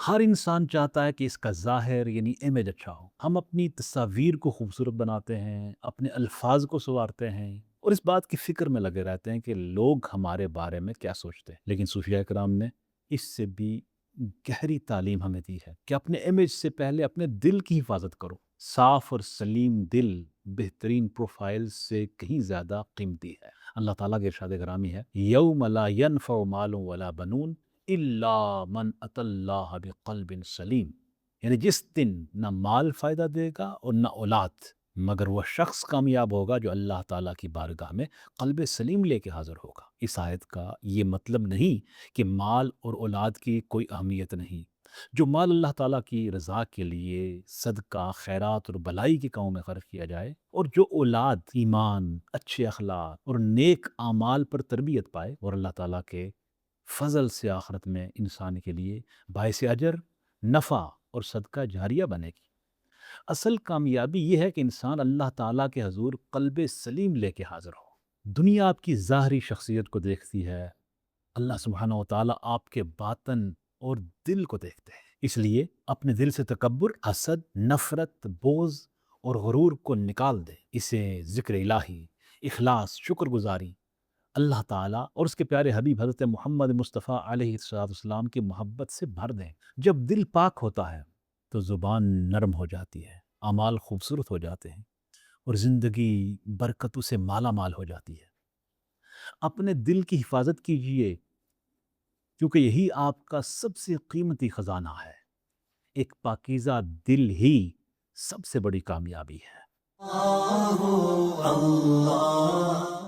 ہر انسان چاہتا ہے کہ اس کا ظاہر یعنی امیج اچھا ہو۔ ہم اپنی تصاویر کو خوبصورت بناتے ہیں، اپنے الفاظ کو سنوارتے ہیں اور اس بات کی فکر میں لگے رہتے ہیں کہ لوگ ہمارے بارے میں کیا سوچتے ہیں۔ لیکن صوفیاء کرام نے اس سے بھی گہری تعلیم ہمیں دی ہے کہ اپنے امیج سے پہلے اپنے دل کی حفاظت کرو۔ صاف اور سلیم دل بہترین پروفائل سے کہیں زیادہ قیمتی ہے۔ اللہ تعالیٰ کے ارشاد گرامی ہے، یوم لا ینفع مال ولا بنون الا من اتی اللہ بقلب سلیم، یعنی جس دن نہ مال فائدہ دے گا اور نہ اولاد، مگر وہ شخص کامیاب ہوگا جو اللہ تعالیٰ کی بارگاہ میں قلب سلیم لے کے حاضر ہوگا۔ اس آیت کا یہ مطلب نہیں کہ مال اور اولاد کی کوئی اہمیت نہیں۔ جو مال اللہ تعالیٰ کی رضا کے لیے صدقہ، خیرات اور بلائی کے کاموں میں خرچ کیا جائے، اور جو اولاد ایمان، اچھے اخلاق اور نیک اعمال پر تربیت پائے، اور اللہ تعالیٰ کے فضل سے آخرت میں انسان کے لیے باعث اجر، نفع اور صدقہ جاریہ بنے گی۔ اصل کامیابی یہ ہے کہ انسان اللہ تعالیٰ کے حضور قلب سلیم لے کے حاضر ہو۔ دنیا آپ کی ظاہری شخصیت کو دیکھتی ہے، اللہ سبحانہ و تعالیٰ آپ کے باطن اور دل کو دیکھتے ہیں۔ اس لیے اپنے دل سے تکبر، حسد، نفرت، بغض اور غرور کو نکال دیں۔ اسے ذکر الہی، اخلاص، شکر گزاری، اللہ تعالیٰ اور اس کے پیارے حبیب حضرت محمد مصطفیٰ علیہ السلام کی محبت سے بھر دیں۔ جب دل پاک ہوتا ہے تو زبان نرم ہو جاتی ہے، اعمال خوبصورت ہو جاتے ہیں اور زندگی برکتوں سے مالا مال ہو جاتی ہے۔ اپنے دل کی حفاظت کیجیے، کیونکہ یہی آپ کا سب سے قیمتی خزانہ ہے۔ ایک پاکیزہ دل ہی سب سے بڑی کامیابی ہے۔ اللہ